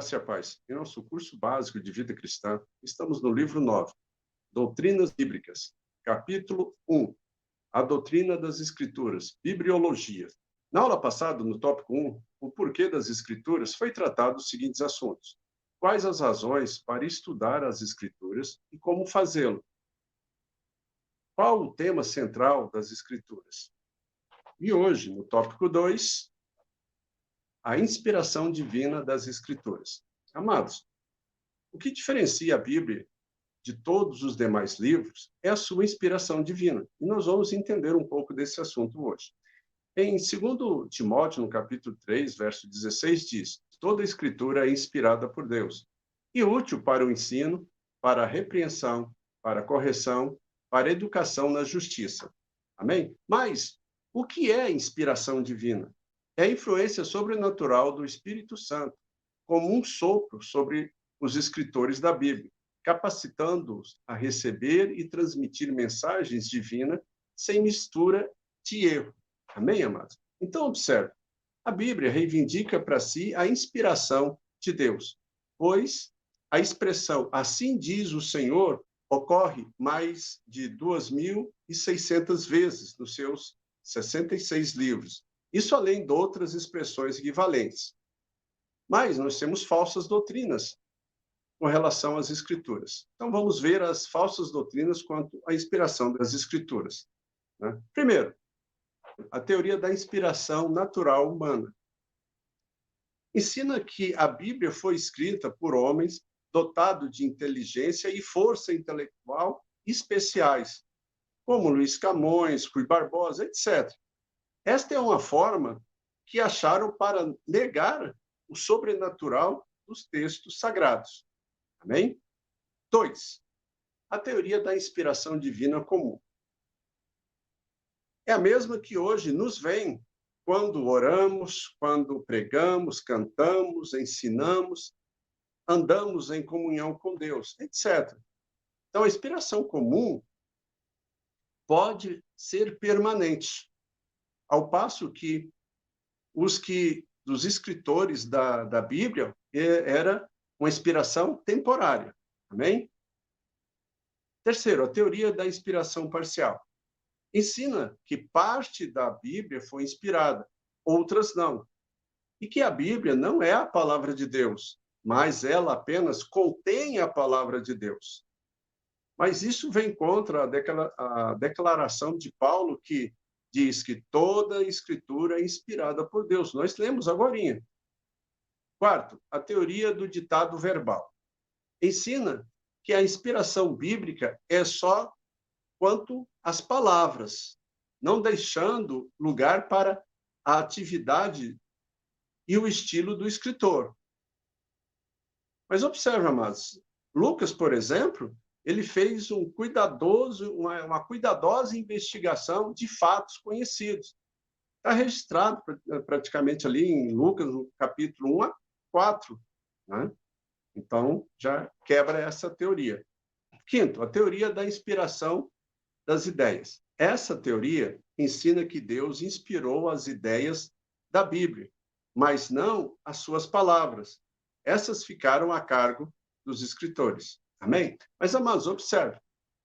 graça e a paz. Em nosso curso básico de vida cristã, estamos no livro 9, Doutrinas Bíblicas, capítulo 1, a doutrina das Escrituras, Bibliologia. Na aula passada, no tópico 1, o porquê das Escrituras, foi tratado os seguintes assuntos. Quais as razões para estudar as Escrituras e como fazê-lo? Qual o tema central das Escrituras? E hoje, no tópico 2, a inspiração divina das Escrituras. Amados, o que diferencia a Bíblia de todos os demais livros é a sua inspiração divina. E nós vamos entender um pouco desse assunto hoje. Em 2 Timóteo, no capítulo 3, verso 16, diz: toda a Escritura é inspirada por Deus e útil para o ensino, para a repreensão, para a correção, para a educação na justiça. Amém? Mas o que é inspiração divina? É a influência sobrenatural do Espírito Santo, como um sopro sobre os escritores da Bíblia, capacitando-os a receber e transmitir mensagens divinas sem mistura de erro. Amém, amados? Então, observe, a Bíblia reivindica para si a inspiração de Deus, pois a expressão "assim diz o Senhor" ocorre mais de 2.600 vezes nos seus 66 livros. Isso além de outras expressões equivalentes. Mas nós temos falsas doutrinas com relação às Escrituras. Então, vamos ver as falsas doutrinas quanto à inspiração das Escrituras. Né? Primeiro, a teoria da inspiração natural humana. Ensina que a Bíblia foi escrita por homens dotados de inteligência e força intelectual especiais, como Luís Camões, Rui Barbosa, etc. Esta é uma forma que acharam para negar o sobrenatural dos textos sagrados. Amém? 2. A teoria da inspiração divina comum. É a mesma que hoje nos vem quando oramos, quando pregamos, cantamos, ensinamos, andamos em comunhão com Deus, etc. Então, a inspiração comum pode ser permanente, ao passo que dos escritores da Bíblia era uma inspiração temporária. Amém? Terceiro, a teoria da inspiração parcial. Ensina que parte da Bíblia foi inspirada, outras não. E que a Bíblia não é a palavra de Deus, mas ela apenas contém a palavra de Deus. Mas isso vem contra a declaração de Paulo, que diz que toda a Escritura é inspirada por Deus. Nós lemos agorinha. Quarto, a teoria do ditado verbal. Ensina que a inspiração bíblica é só quanto às palavras, não deixando lugar para a atividade e o estilo do escritor. Mas observe, amados, Lucas, por exemplo, ele fez uma cuidadosa investigação de fatos conhecidos. Está registrado praticamente ali em Lucas, no capítulo 1 a 4. Né? Então, já quebra essa teoria. Quinto, a teoria da inspiração das ideias. Essa teoria ensina que Deus inspirou as ideias da Bíblia, mas não as suas palavras. Essas ficaram a cargo dos escritores. Amém? Mas, amados, observe.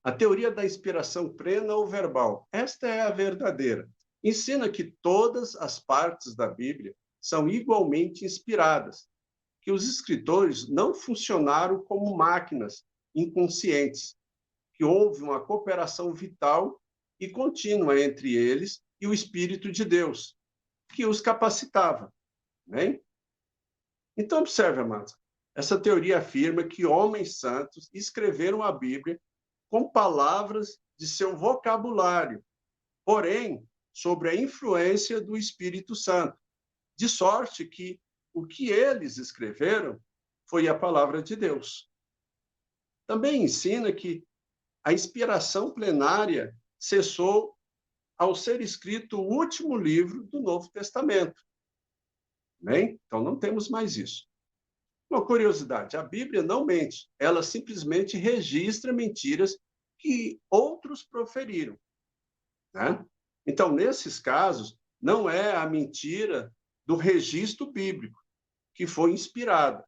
A teoria da inspiração plena ou verbal, esta é a verdadeira. Ensina que todas as partes da Bíblia são igualmente inspiradas, que os escritores não funcionaram como máquinas inconscientes, que houve uma cooperação vital e contínua entre eles e o Espírito de Deus, que os capacitava. Amém? Então, observe, amados, essa teoria afirma que homens santos escreveram a Bíblia com palavras de seu vocabulário, porém, sobre a influência do Espírito Santo, de sorte que o que eles escreveram foi a palavra de Deus. Também ensina que a inspiração plenária cessou ao ser escrito o último livro do Novo Testamento. Amém? Então, não temos mais isso. Uma curiosidade, a Bíblia não mente, ela simplesmente registra mentiras que outros proferiram. Né? Então, nesses casos, não é a mentira do registro bíblico que foi inspirada,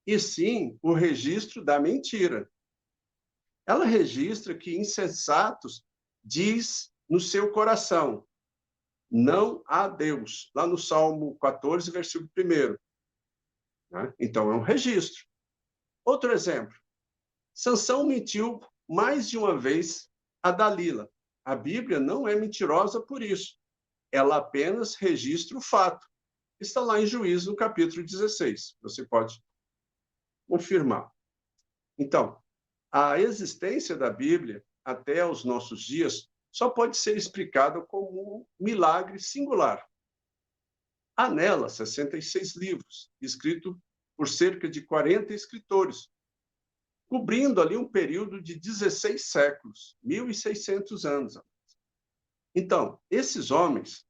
e sim o registro da mentira. Ela registra que insensatos diz no seu coração, não há Deus, lá no Salmo 14, versículo 1. Né? Então, é um registro. Outro exemplo, Sansão mentiu mais de uma vez a Dalila. A Bíblia não é mentirosa por isso. Ela apenas registra o fato. Está lá em Juízes, no capítulo 16. Você pode confirmar. Então, a existência da Bíblia, até os nossos dias, só pode ser explicada como um milagre singular. Há nela 66 livros, escritos por cerca de 40 escritores, cobrindo ali um período de 16 séculos, 1.600 anos. Então, esses homens,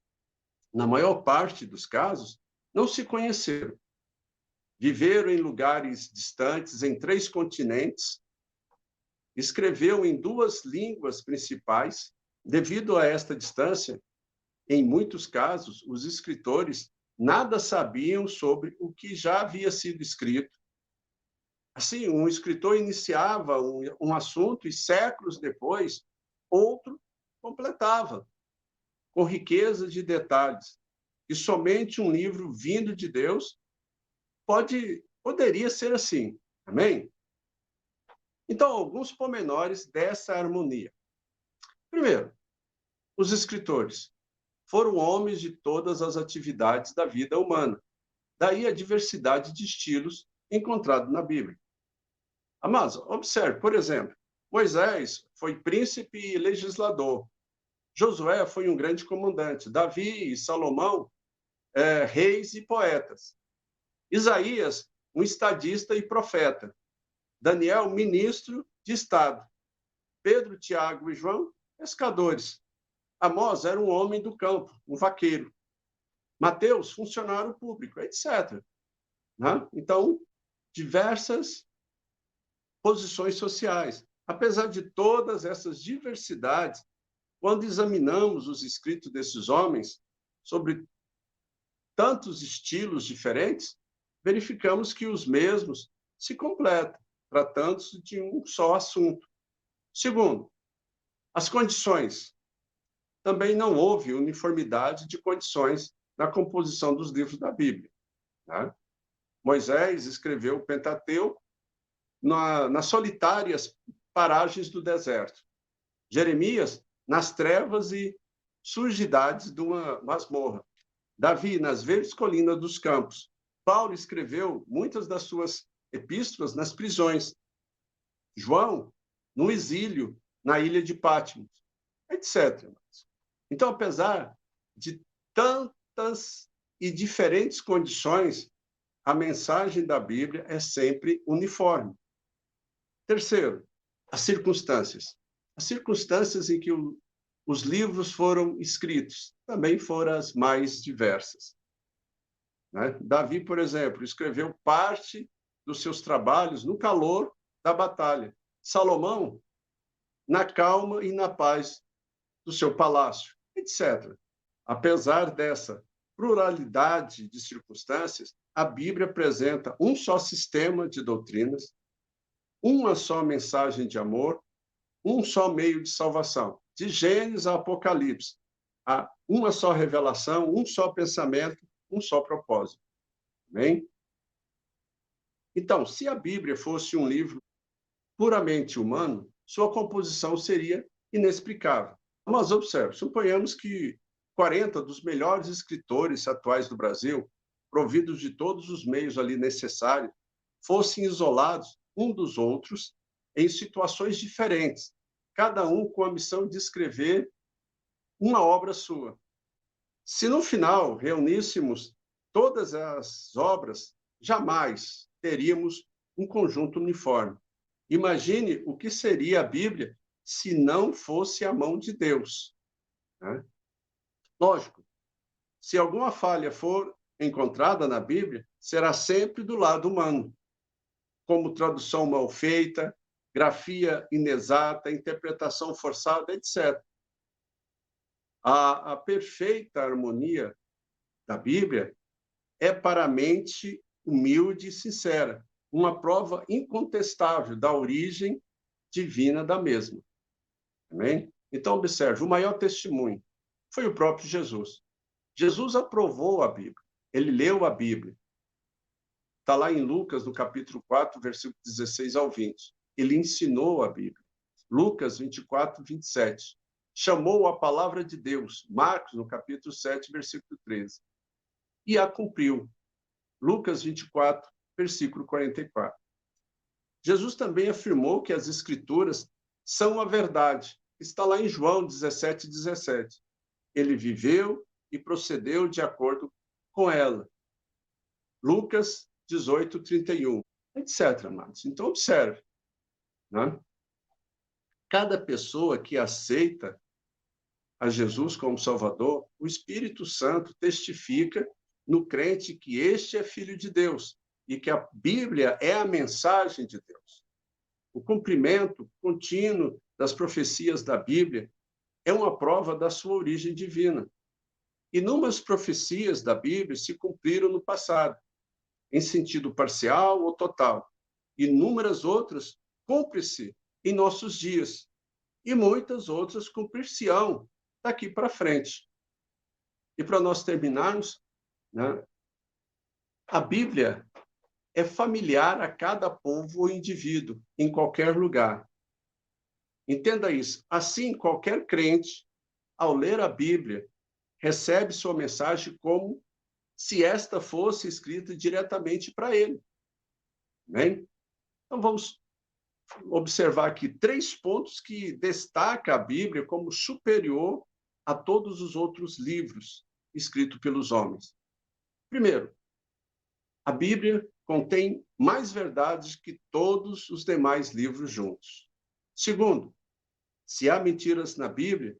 na maior parte dos casos, não se conheceram. Viveram em lugares distantes, em 3 continentes, escreveu em 2 línguas principais. Devido a esta distância, em muitos casos, os escritores nada sabiam sobre o que já havia sido escrito. Assim, um escritor iniciava um assunto e séculos depois, outro completava, com riqueza de detalhes. E somente um livro vindo de Deus poderia ser assim. Amém? Então, alguns pormenores dessa harmonia. Primeiro, os escritores foram homens de todas as atividades da vida humana. Daí a diversidade de estilos encontrado na Bíblia. Mas, observe, por exemplo, Moisés foi príncipe e legislador. Josué foi um grande comandante. Davi e Salomão, reis e poetas. Isaías, um estadista e profeta. Daniel, ministro de Estado. Pedro, Tiago e João, pescadores. Amós era um homem do campo, um vaqueiro. Mateus, funcionário público, etc. Né? Então, diversas posições sociais. Apesar de todas essas diversidades, quando examinamos os escritos desses homens sobre tantos estilos diferentes, verificamos que os mesmos se completam, tratando-se de um só assunto. Segundo, as condições. Também não houve uniformidade de condições na composição dos livros da Bíblia. Né? Moisés escreveu o Pentateuco nas solitárias paragens do deserto. Jeremias, nas trevas e sujidades de uma masmorra. Davi, nas verdes colinas dos campos. Paulo escreveu muitas das suas epístolas nas prisões. João, no exílio, na ilha de Patmos, etc. Então, apesar de tantas e diferentes condições, a mensagem da Bíblia é sempre uniforme. Terceiro, as circunstâncias. As circunstâncias em que os livros foram escritos também foram as mais diversas. Né? Davi, por exemplo, escreveu parte dos seus trabalhos no calor da batalha. Salomão, na calma e na paz do seu palácio, etc. Apesar dessa pluralidade de circunstâncias, a Bíblia apresenta um só sistema de doutrinas, uma só mensagem de amor, um só meio de salvação. De Gênesis a Apocalipse, há uma só revelação, um só pensamento, um só propósito. Amém? Então, se a Bíblia fosse um livro puramente humano, sua composição seria inexplicável. Mas observe, suponhamos que 40 dos melhores escritores atuais do Brasil, providos de todos os meios ali necessários, fossem isolados um dos outros em situações diferentes, cada um com a missão de escrever uma obra sua. Se no final reuníssemos todas as obras, jamais teríamos um conjunto uniforme. Imagine o que seria a Bíblia se não fosse a mão de Deus. Né? Lógico, se alguma falha for encontrada na Bíblia, será sempre do lado humano, como tradução mal feita, grafia inexata, interpretação forçada, etc. A perfeita harmonia da Bíblia é para a mente humilde e sincera, uma prova incontestável da origem divina da mesma. Amém? Então, observe, o maior testemunho foi o próprio Jesus. Jesus aprovou a Bíblia, ele leu a Bíblia. Está lá em Lucas, no capítulo 4, versículo 16 ao 20. Ele ensinou a Bíblia. Lucas 24, 27. Chamou a palavra de Deus. Marcos, no capítulo 7, versículo 13. E a cumpriu. Lucas 24, versículo 44. Jesus também afirmou que as Escrituras são a verdade. Está lá em João 17, 17. Ele viveu e procedeu de acordo com ela. Lucas 18, 31, etc., amados. Então, observe. Né? Cada pessoa que aceita a Jesus como Salvador, o Espírito Santo testifica no crente que este é filho de Deus e que a Bíblia é a mensagem de Deus. O cumprimento contínuo das profecias da Bíblia é uma prova da sua origem divina. Inúmeras profecias da Bíblia se cumpriram no passado, em sentido parcial ou total. Inúmeras outras cumprem-se em nossos dias. E muitas outras cumprir-se-ão daqui para frente. E para nós terminarmos, né, a Bíblia é familiar a cada povo ou indivíduo, em qualquer lugar. Entenda isso. Assim, qualquer crente, ao ler a Bíblia, recebe sua mensagem como se esta fosse escrita diretamente para ele. Amém? Então, vamos observar aqui 3 pontos que destacam a Bíblia como superior a todos os outros livros escritos pelos homens. Primeiro, a Bíblia contém mais verdades que todos os demais livros juntos. Segundo, se há mentiras na Bíblia,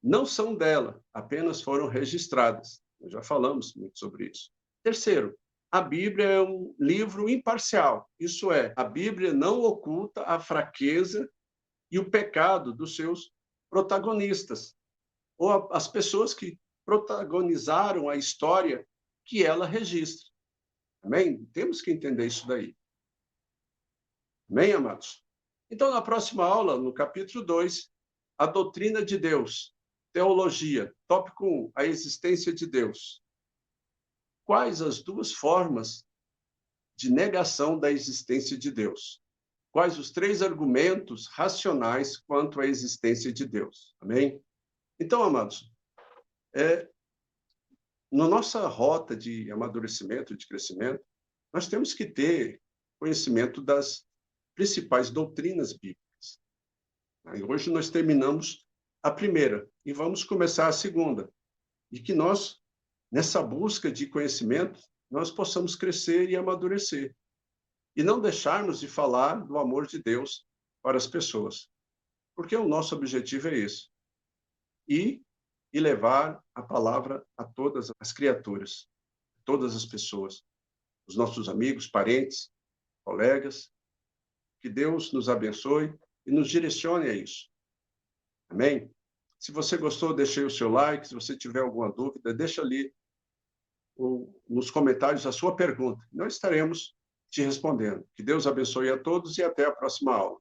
não são dela, apenas foram registradas. Nós já falamos muito sobre isso. Terceiro, a Bíblia é um livro imparcial. Isso é, a Bíblia não oculta a fraqueza e o pecado dos seus protagonistas, ou as pessoas que protagonizaram a história que ela registra. Amém? Temos que entender isso daí. Amém, amados? Então, na próxima aula, no capítulo 2, a doutrina de Deus, teologia, tópico 1, a existência de Deus. Quais as 2 formas de negação da existência de Deus? Quais os 3 argumentos racionais quanto à existência de Deus? Amém? Então, amados, na nossa rota de amadurecimento, de crescimento, nós temos que ter conhecimento das principais doutrinas bíblicas. E hoje nós terminamos a primeira e vamos começar a segunda. E que nós, nessa busca de conhecimento, nós possamos crescer e amadurecer. E não deixarmos de falar do amor de Deus para as pessoas. Porque o nosso objetivo é esse. E levar a palavra a todas as criaturas, todas as pessoas, os nossos amigos, parentes, colegas. Que Deus nos abençoe e nos direcione a isso. Amém? Se você gostou, deixe aí o seu like. Se você tiver alguma dúvida, deixa ali nos comentários a sua pergunta. Nós estaremos te respondendo. Que Deus abençoe a todos e até a próxima aula.